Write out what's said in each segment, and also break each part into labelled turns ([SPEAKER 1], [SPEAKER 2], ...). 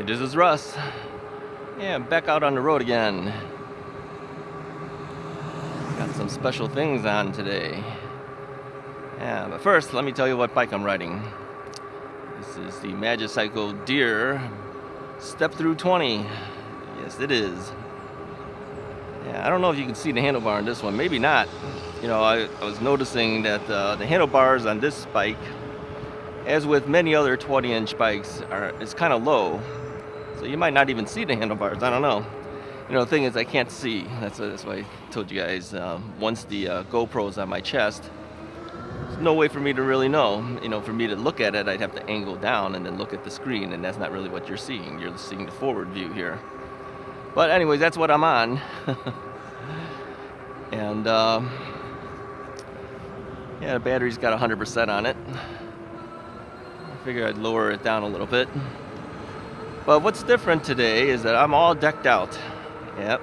[SPEAKER 1] This is Russ. Yeah, I'm back out on the road again. Got some special things on today. Yeah, but first, let me tell you what bike I'm riding. This is the Magicycle Deer Step Through 20. Yes, it is. Yeah, I don't know if you can see the handlebar on this one. Maybe not. You know, I was noticing that the handlebars on this bike, as with many other 20-inch bikes, is kind of low. So you might not even see the handlebars. I don't know. You know, the thing is, I can't see. That's why I told you guys. Once the GoPro's on my chest, there's no way for me to really know. You know, for me to look at it, I'd have to angle down and then look at the screen, and that's not really what you're seeing. You're seeing the forward view here. But anyways, that's what I'm on. And yeah, the battery's got 100% on it. I figured I'd lower it down a little bit. But what's different today is that I'm all decked out. Yep.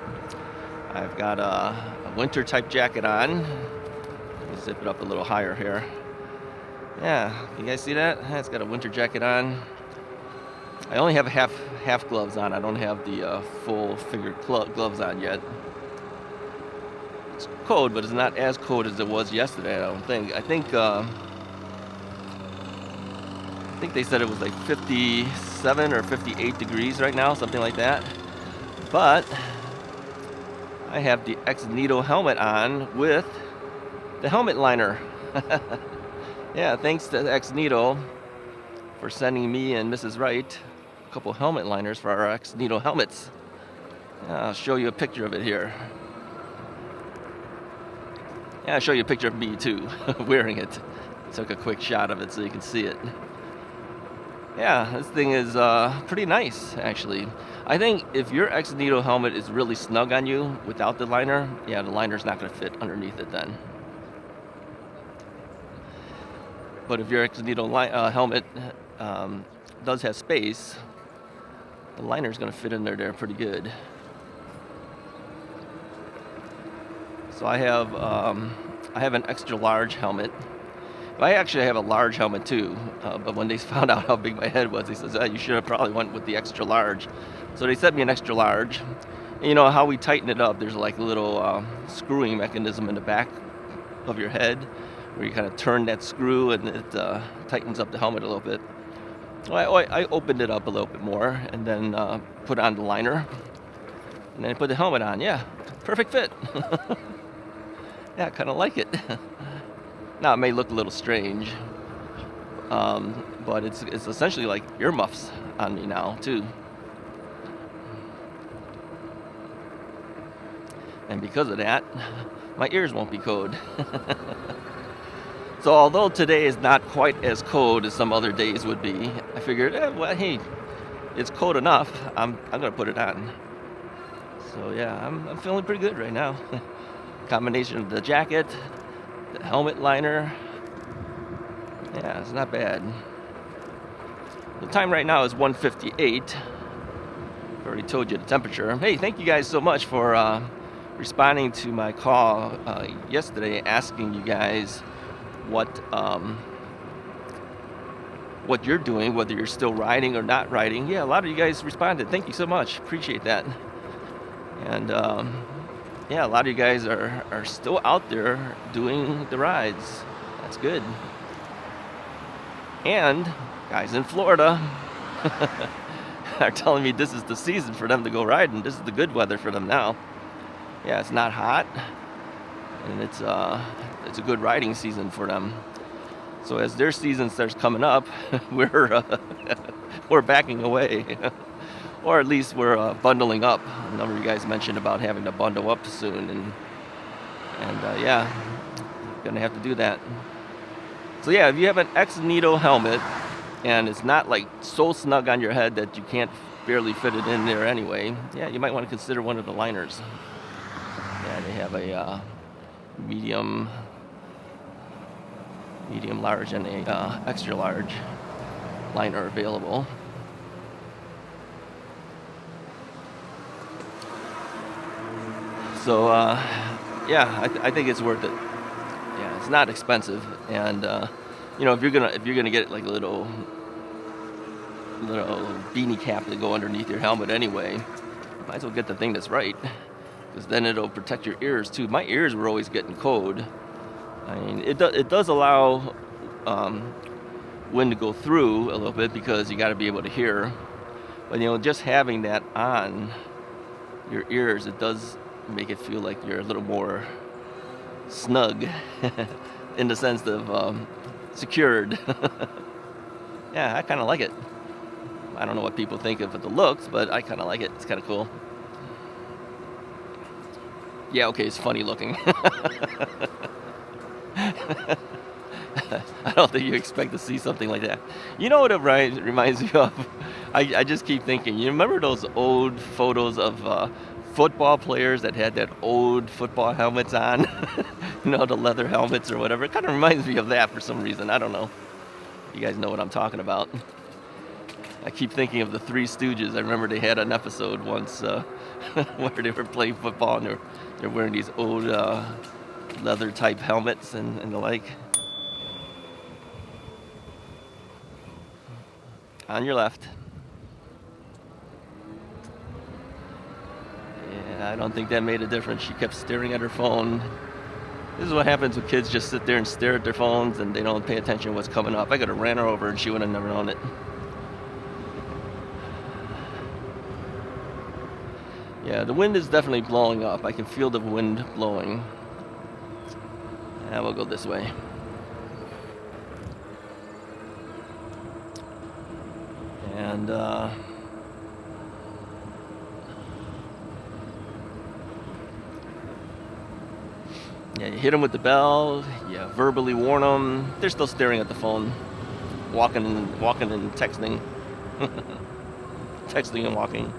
[SPEAKER 1] I've got a winter type jacket on. Let me zip it up a little higher here. Yeah, you guys see that? It's got a winter jacket on. I only have half gloves on. I don't have the full fingered gloves on yet. It's cold, but it's not as cold as it was yesterday, I don't think. I think they said it was like 57 or 58 degrees right now, something like that. But I have the Xnito helmet on with the helmet liner. Yeah, thanks to Xnito for sending me and Mrs. Wright a couple helmet liners for our Xnito helmets. I'll show you a picture of it here. Yeah, I'll show you a picture of me too, wearing it. Took a quick shot of it so you can see it. Yeah, this thing is pretty nice, actually. I think if your Xnito helmet is really snug on you without the liner, yeah, the liner's not going to fit underneath it then. But if your Xnito helmet does have space, the liner's going to fit in there pretty good. So I have an extra large helmet. I actually have a large helmet too, but when they found out how big my head was, they said, you should have probably went with the extra large. So they sent me an extra large. And you know how we tighten it up, there's like a little screwing mechanism in the back of your head where you kind of turn that screw and it tightens up the helmet a little bit. Well, I opened it up a little bit more and then put on the liner and then put the helmet on. Yeah, perfect fit. Yeah, I kind of like it. Now, it may look a little strange, but it's essentially like earmuffs on me now, too. And because of that, my ears won't be cold. So although today is not quite as cold as some other days would be, I figured, well, hey, it's cold enough. I'm going to put it on. So, yeah, I'm feeling pretty good right now. Combination of the jacket, the helmet liner. Yeah, it's not bad. The time right now is 1:58. I've already told you the temperature. Hey, thank you guys so much for responding to my call yesterday, asking you guys what you're doing, whether you're still riding or not riding. Yeah, a lot of you guys responded. Thank you so much. Appreciate that. And yeah, a lot of you guys are still out there doing the rides. That's good. And guys in Florida are telling me this is the season for them to go riding. This is the good weather for them now. Yeah, it's not hot, and it's a good riding season for them. So as their season starts coming up, we're backing away. Or at least we're bundling up. A number of you guys mentioned about having to bundle up soon, and yeah, gonna have to do that. So yeah, if you have an Xnito helmet and it's not like so snug on your head that you can't barely fit it in there anyway, yeah, you might want to consider one of the liners. Yeah, they have a medium, large, and a extra large liner available. So yeah, I think it's worth it. Yeah, it's not expensive, and you know, if you're gonna get like a little little beanie cap to go underneath your helmet anyway. Might as well get the thing that's right, because then it'll protect your ears too. My ears were always getting cold. I mean, it does allow wind to go through a little bit because you got to be able to hear. But you know, just having that on your ears, it does make it feel like you're a little more snug in the sense of secured. Yeah, I kind of like it. I don't know what people think of the looks, but I kind of like it. It's kind of cool. Yeah, okay, it's funny looking. I don't think you expect to see something like that. You know what it reminds me of? I just keep thinking, you remember those old photos of football players that had that old football helmets on? You know, the leather helmets or whatever. It kind of reminds me of that for some reason. I don't know. You guys know what I'm talking about. I keep thinking of the Three Stooges. I remember they had an episode once where they were playing football and they're wearing these old leather type helmets and the like. On your left. Yeah, I don't think that made a difference. She kept staring at her phone. This is what happens when kids just sit there and stare at their phones and they don't pay attention to what's coming up. I could have ran her over and she would have never known it. Yeah, the wind is definitely blowing up. I can feel the wind blowing. Yeah, we'll go this way. And yeah, you hit them with the bell, you verbally warn them. They're still staring at the phone, walking and texting. Texting and walking.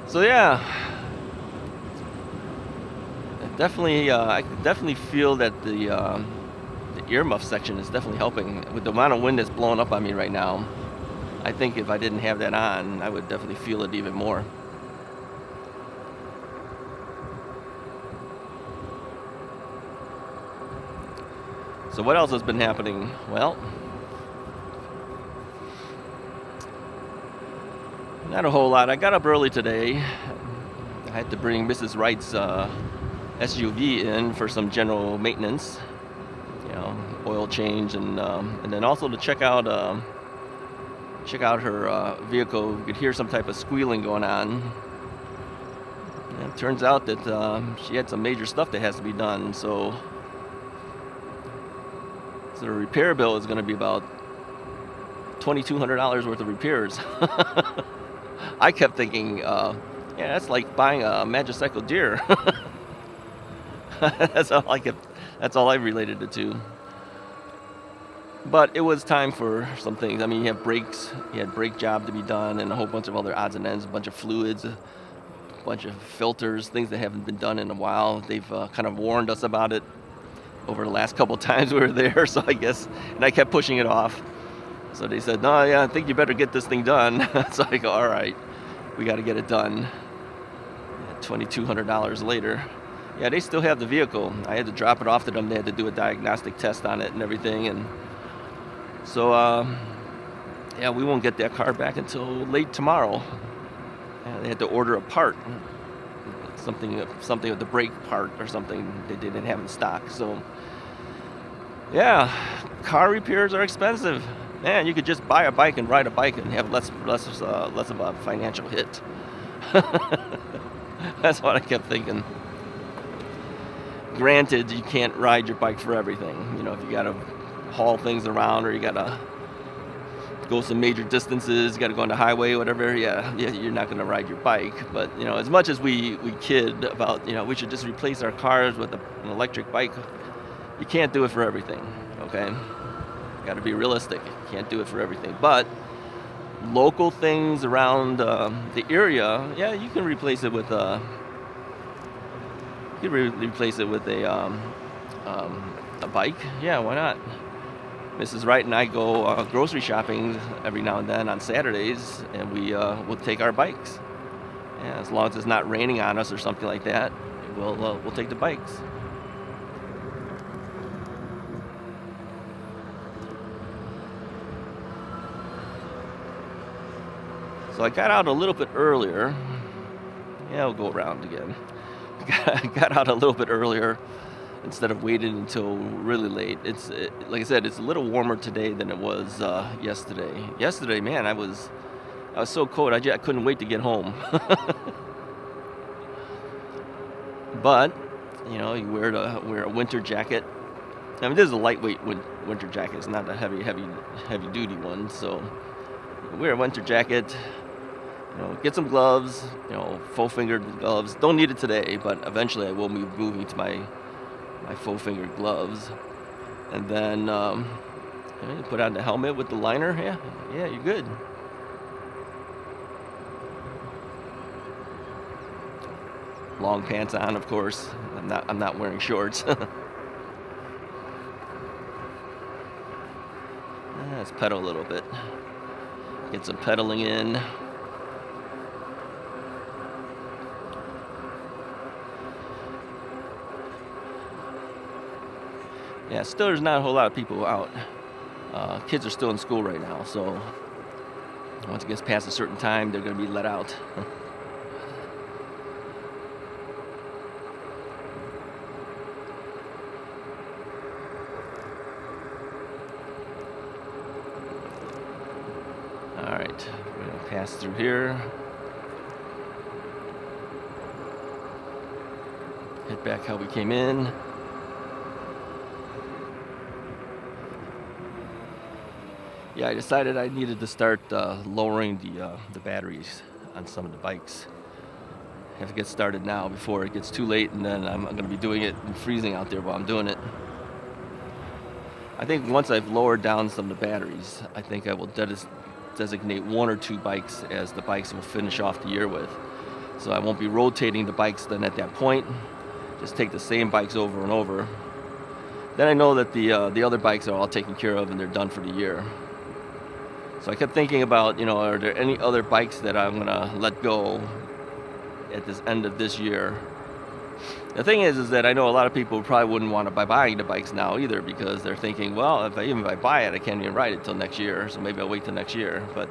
[SPEAKER 1] So yeah, definitely, I can definitely feel that the earmuff section is definitely helping with the amount of wind that's blowing up on me right now. I think if I didn't have that on, I would definitely feel it even more. So what else has been happening? Well, not a whole lot. I got up early today. I had to bring Mrs. Wright's SUV in for some general maintenance, you know, oil change, and then also to check out her vehicle. You could hear some type of squealing going on. And it turns out that she had some major stuff that has to be done. So the repair bill is going to be about $2,200 worth of repairs. I kept thinking, yeah, that's like buying a Magicycle deer. That's all I related it to. But it was time for some things. I mean, you have brakes, you had brake job to be done, and a whole bunch of other odds and ends, a bunch of fluids, a bunch of filters, things that haven't been done in a while. They've kind of warned us about it over the last couple times we were there, so I guess, and I kept pushing it off. So they said, no, yeah, I think you better get this thing done. So I go, all right, we got to get it done. $2,200 later. Yeah, they still have the vehicle. I had to drop it off to them. They had to do a diagnostic test on it and everything. And so, yeah, we won't get that car back until late tomorrow. Yeah, they had to order a part, something with the brake part or something they didn't have in stock. So, yeah, car repairs are expensive. Man, you could just buy a bike and ride a bike and have less of a financial hit. That's what I kept thinking. Granted, you can't ride your bike for everything. You know, if you got to haul things around or you got to go some major distances, you got to go on the highway, whatever, yeah, you're not going to ride your bike. But, you know, as much as we kid about, you know, we should just replace our cars with an electric bike, you can't do it for everything, okay? You got to be realistic. You can't do it for everything. But local things around the area, yeah, you can replace it with a bike. Yeah, why not? Mrs. Wright and I go grocery shopping every now and then on Saturdays, and we'll take our bikes. Yeah, as long as it's not raining on us or something like that, we'll take the bikes. So I got out a little bit earlier. Yeah, we'll go around again. Got out a little bit earlier instead of waiting until really late. Like I said, it's a little warmer today than it was yesterday. Yesterday, man, I was so cold. I couldn't wait to get home. But you know, you wear a winter jacket. I mean, this is a lightweight winter jacket. It's not a heavy duty one. So you wear a winter jacket. You know, get some gloves. You know, full-fingered gloves. Don't need it today, but eventually I will be moving to my full-fingered gloves. And then you know, you put on the helmet with the liner. Yeah, you're good. Long pants on, of course. I'm not wearing shorts. Let's pedal a little bit. Get some pedaling in. Yeah, still there's not a whole lot of people out. Kids are still in school right now, so once it gets past a certain time, they're going to be let out. All right, we're going to pass through here. Head back how we came in. Yeah, I decided I needed to start lowering the batteries on some of the bikes. I have to get started now before it gets too late, and then I'm going to be doing it and freezing out there while I'm doing it. I think once I've lowered down some of the batteries, I think I will designate 1 or 2 bikes as the bikes we'll finish off the year with. So I won't be rotating the bikes then at that point. Just take the same bikes over and over. Then I know that the other bikes are all taken care of and they're done for the year. So I kept thinking about, you know, are there any other bikes that I'm going to let go at this end of this year? The thing is that I know a lot of people probably wouldn't want to buy buying the bikes now either, because they're thinking, well, if I buy it, I can't even ride it till next year, so maybe I'll wait till next year. But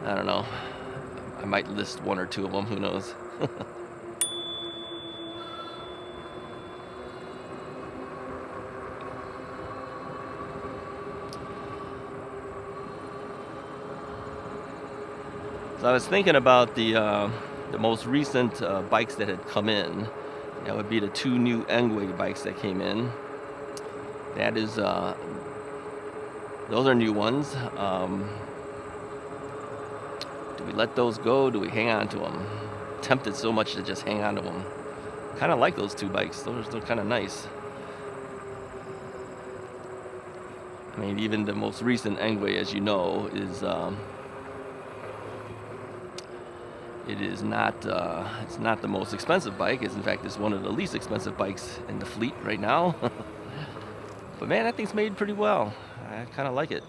[SPEAKER 1] I don't know. I might list 1 or 2 of them, who knows. So I was thinking about the most recent bikes that had come in. That would be the 2 new Engwe bikes that came in. That is, those are new ones. Do we let those go? Do we hang on to them? Tempted so much to just hang on to them. Kind of like those 2 bikes. They're kind of nice. I mean, even the most recent Engwe, as you know, is it is not it's not the most expensive bike. In fact, it's one of the least expensive bikes in the fleet right now. But man, that thing's made pretty well. I kind of like it.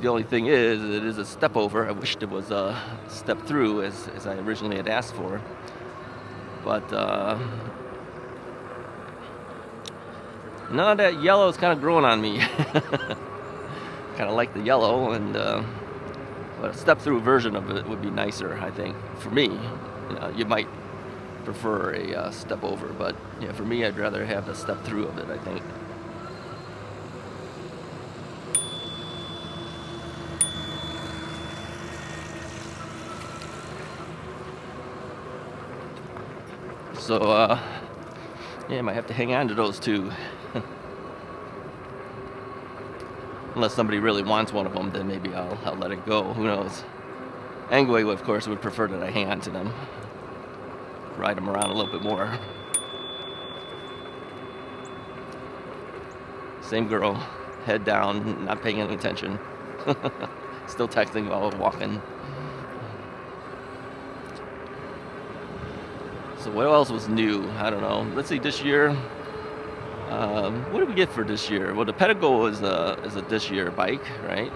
[SPEAKER 1] The only thing is, it is a step over. I wished it was a step through as I originally had asked for. But no, that yellow is kind of growing on me. Kind of like the yellow, and but a step-through version of it would be nicer, I think. For me, you might prefer a step over, but yeah, for me, I'd rather have the step-through of it, I think. So, yeah, I might have to hang on to those 2. Unless somebody really wants one of them, then maybe I'll let it go. Who knows? Engwe, of course, would prefer that I hang on to them. Ride them around a little bit more. Same girl, head down, not paying any attention. Still texting while walking. So what else was new? I don't know. Let's see, this year. What did we get for this year? Well, the Pedigo is a this year bike, right?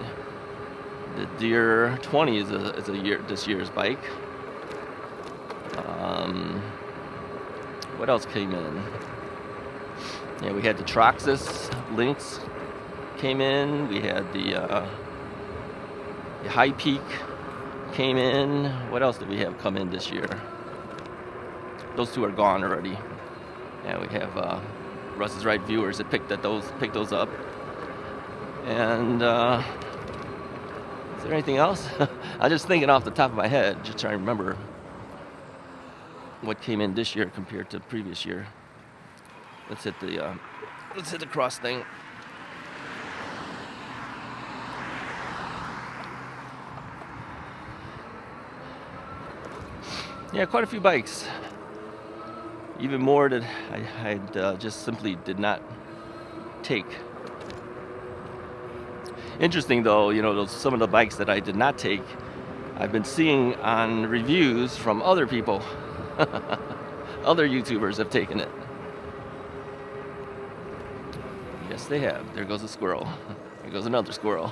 [SPEAKER 1] The Deer 20 is this year's bike. What else came in? Yeah, we had the Troxus Lynx came in. We had the The High Peak came in. What else did we have come in this year? Those two are gone already. And we have Russ's Right viewers that picked those up. And is there anything else? I'm just thinking off the top of my head, just trying to remember what came in this year compared to previous year. Let's hit the cross thing. Yeah, quite a few bikes. Even more that I just simply did not take. Interesting though, you know, some of the bikes that I did not take, I've been seeing on reviews from other people. Other YouTubers have taken it. Yes, they have. There goes a squirrel. There goes another squirrel.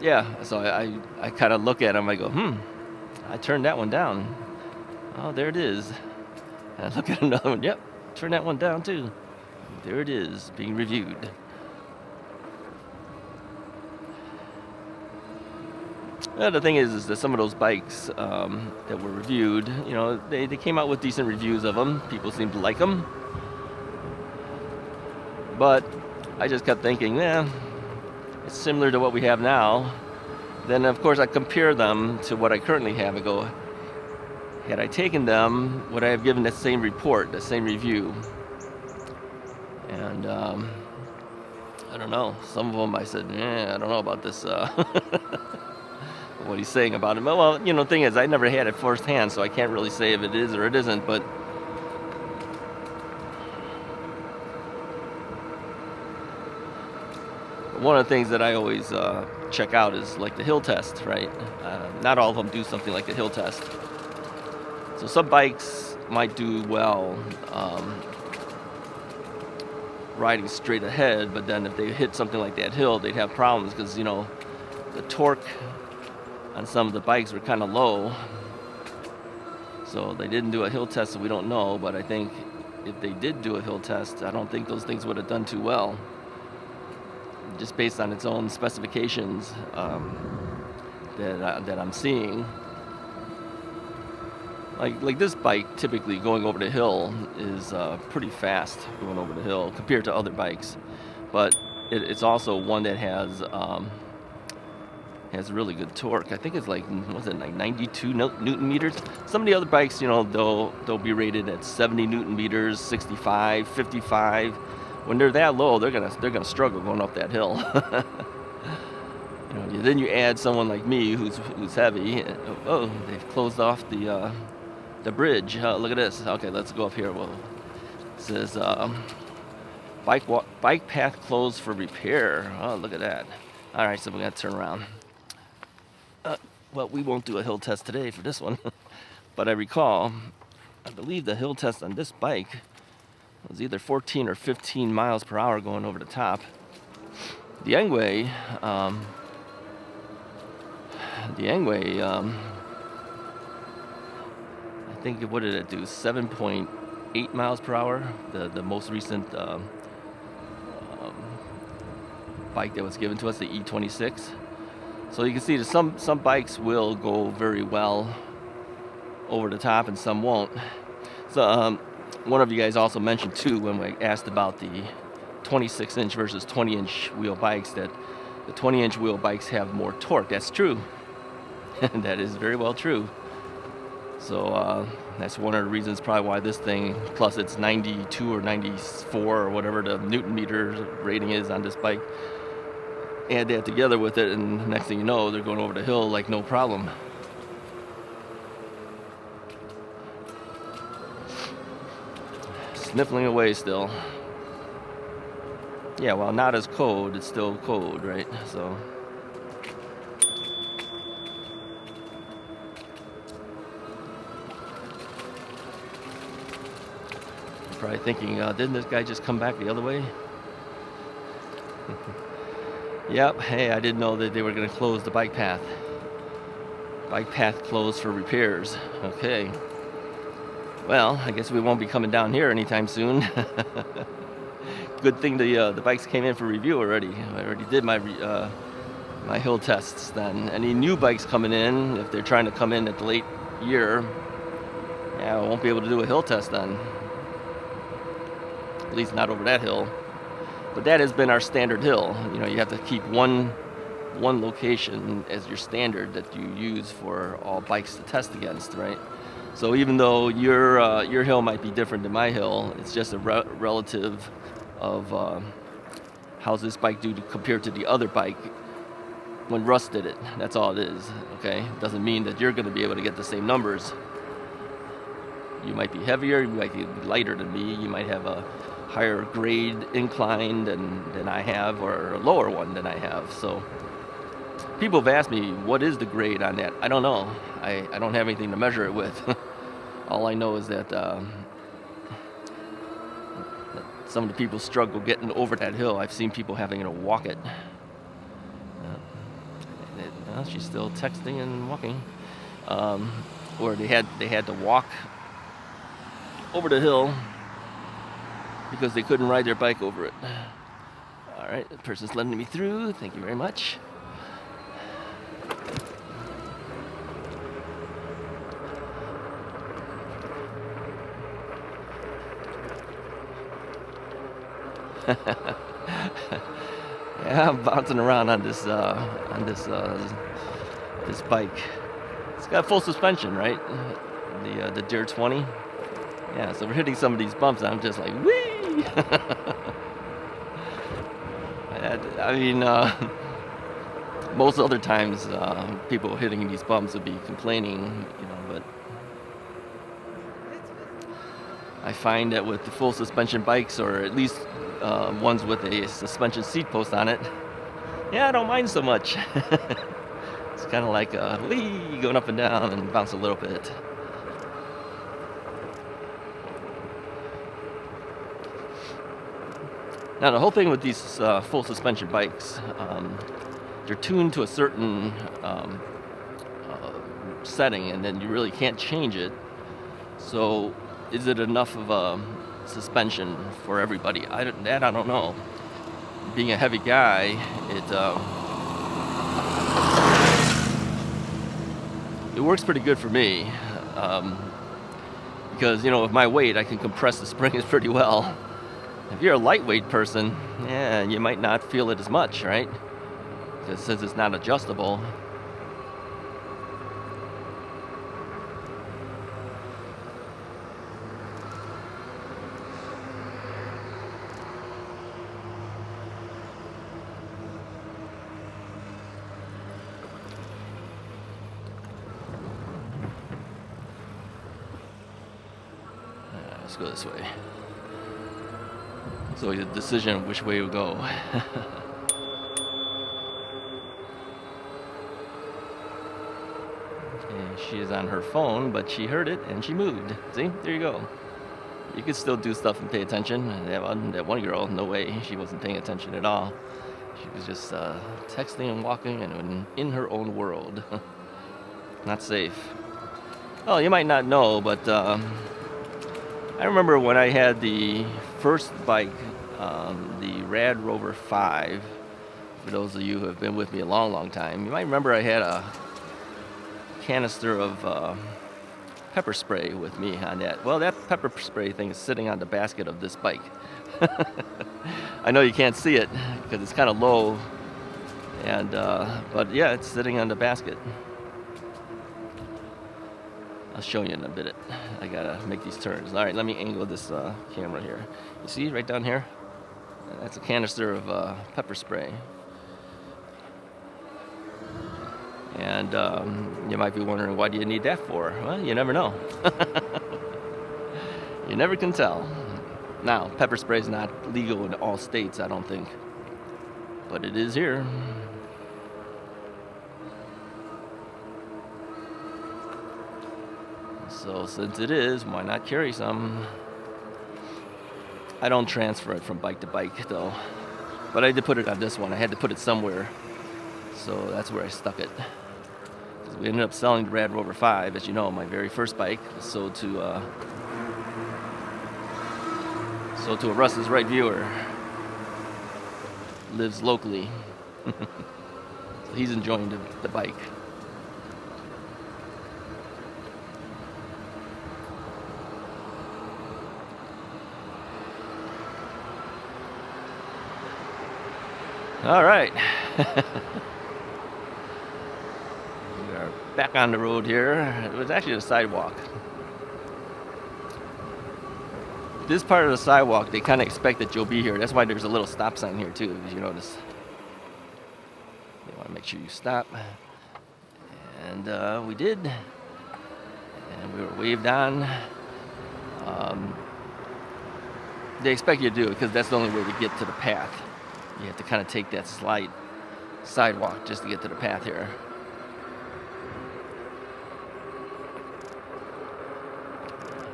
[SPEAKER 1] Yeah, so I kind of look at them, I go, I turned that one down. Oh, there it is. And I look at another one, yep, turn that one down too. There it is, being reviewed. Well, the thing is that some of those bikes that were reviewed, you know, they came out with decent reviews of them. People seemed to like them. But I just kept thinking, it's similar to what we have now. Then, of course, I compare them to what I currently have and go, had I taken them, would I have given that same report, that same review? And I don't know. Some of them I said, I don't know about this. What he's saying about it. Well, you know, the thing is, I never had it firsthand, so I can't really say if it is or it isn't, but one of the things that I always check out is like the hill test, right? Not all of them do something like the hill test. So some bikes might do well riding straight ahead, but then if they hit something like that hill, they'd have problems because, you know, the torque on some of the bikes were kind of low. So they didn't do a hill test, so we don't know, but I think if they did do a hill test, I don't think those things would have done too well. Just based on its own specifications that I'm seeing. Like this bike, typically going over the hill is pretty fast going over the hill compared to other bikes. But it's also one that has really good torque. I think it's like, what's it, like 92 Newton meters? Some of the other bikes, you know, they'll be rated at 70 Newton meters, 65, 55. When they're that low, they're gonna struggle going up that hill. You know, then you add someone like me who's heavy. Oh, they've closed off the bridge. Look at this. Okay, let's go up here. Well, it says bike path closed for repair. Oh, look at that. All right, so we got to turn around. Well, we won't do a hill test today for this one, but I believe the hill test on this bike was either 14 or 15 miles per hour going over the top. The Engwe, I think, what did it do? 7.8 miles per hour. The most recent bike that was given to us, the E26. So you can see that some bikes will go very well over the top and some won't. So one of you guys also mentioned too, when we asked about the 26-inch versus 20-inch wheel bikes, that the 20-inch wheel bikes have more torque. That's true. That is very well true. So that's one of the reasons probably why this thing, plus it's 92 or 94 or whatever the Newton meter rating is on this bike, add that together with it, and next thing you know, they're going over the hill like no problem. Sniffling away still. Yeah, well, not as cold. It's still cold, right? So. You're probably thinking, didn't this guy just come back the other way? Yep, hey, I didn't know that they were going to close the bike path. Bike path closed for repairs. Okay. Well, I guess we won't be coming down here anytime soon. Good thing the bikes came in for review already. I already did my my hill tests then. Any new bikes coming in, if they're trying to come in at the late year, yeah, I won't be able to do a hill test then. At least not over that hill. But that has been our standard hill. You know, you have to keep one location as your standard that you use for all bikes to test against, right? So even though your hill might be different than my hill, it's just a relative of how's this bike do compared to the other bike when Russ did it. That's all it is, okay? It doesn't mean that you're going to be able to get the same numbers. You might be heavier, you might be lighter than me, you might have a higher grade incline than I have, or a lower one than I have. So people have asked me, what is the grade on that? I don't know. I don't have anything to measure it with. All I know is that some of the people struggle getting over that hill. I've seen people having to walk it. She's still texting and walking. Or they had to walk over the hill because they couldn't ride their bike over it. All right, the person's letting me through. Thank you very much. Yeah, I'm bouncing around on this bike. It's got full suspension, right? The Deer 20. Yeah, so we're hitting some of these bumps, and I'm just like, whee! I mean, most other times, people hitting these bumps would be complaining, you know, but I find that with the full suspension bikes, or at least ones with a suspension seat post on it, yeah, I don't mind so much. It's kind of like a whee, going up and down and bounce a little bit. Now the whole thing with these full suspension bikes, they're tuned to a certain setting, and then you really can't change it. So is it enough of a suspension for everybody? I don't know. Being a heavy guy, it works pretty good for me, because, you know, with my weight, I can compress the springs pretty well. If you're a lightweight person, yeah, you might not feel it as much, right? Because since it's not adjustable. Let's go this way. It's always a decision of which way we go. And she is on her phone, but she heard it and she moved. See, there you go. You could still do stuff and pay attention. That one girl, no way, she wasn't paying attention at all. She was just texting and walking and in her own world. Not safe. Well, you might not know, but I remember when I had the first bike, the Rad Rover 5, for those of you who have been with me a long, long time, you might remember I had a canister of pepper spray with me on that. Well, that pepper spray thing is sitting on the basket of this bike. I know you can't see it because it's kind of low, and but yeah, it's sitting on the basket. I'll show you in a bit. I gotta make these turns. All right, let me angle this camera here. You see right down here? That's a canister of pepper spray. And you might be wondering, why do you need that for? Well, you never know. You never can tell. Now, pepper spray is not legal in all states, I don't think. But it is here. So since it is, why not carry some? I don't transfer it from bike to bike though. But I did put it on this one. I had to put it somewhere. So that's where I stuck it. We ended up selling the Rad Rover 5, as you know, my very first bike. Sold to a Russ's Right viewer. Lives locally. So he's enjoying the bike. All right. We are back on the road here. It was actually a sidewalk. This part of the sidewalk, they kind of expect that you'll be here. That's why there's a little stop sign here too, as you notice. They want to make sure you stop. And we did. And we were waved on. They expect you to do it because that's the only way to get to the path. You have to kind of take that slight sidewalk just to get to the path here.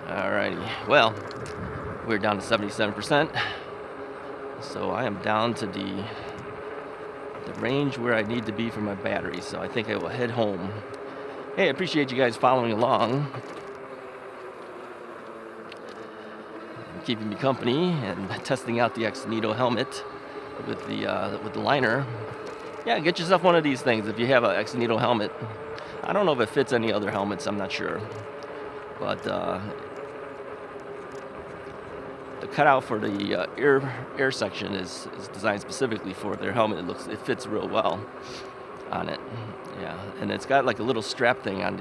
[SPEAKER 1] Alrighty, well, we're down to 77%. So I am down to the range where I need to be for my battery. So I think I will head home. Hey, I appreciate you guys following along. Keeping me company and testing out the Xnito helmet with the liner. Yeah, get yourself one of these things if you have a Xnito helmet. I don't know if it fits any other helmets, I'm not sure. But the cutout for the air section is designed specifically for their helmet. It fits real well on it. Yeah, and it's got like a little strap thing on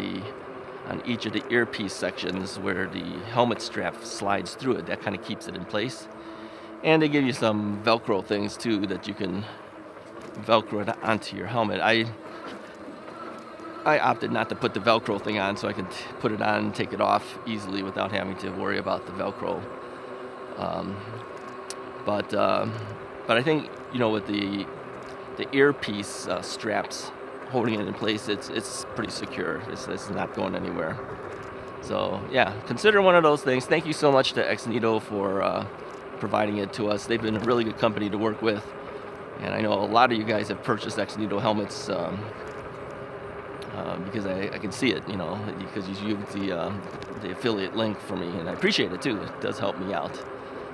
[SPEAKER 1] each of the earpiece sections where the helmet strap slides through it. That kind of keeps it in place. And they give you some Velcro things too that you can Velcro it onto your helmet. I opted not to put the Velcro thing on so I could put it on and take it off easily without having to worry about the Velcro. But I think, you know, with the earpiece straps holding it in place, it's pretty secure. It's not going anywhere. So yeah, consider one of those things. Thank you so much to Xnito for providing it to us. They've been a really good company to work with, and I know a lot of you guys have purchased Xnito helmets because I can see it, you know, because you use the affiliate link for me, and I appreciate it too. It does help me out.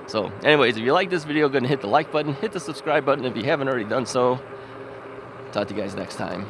[SPEAKER 1] So anyways, if you like this video, go ahead and hit the like button, hit the subscribe button if you haven't already done so. Talk to you guys next time.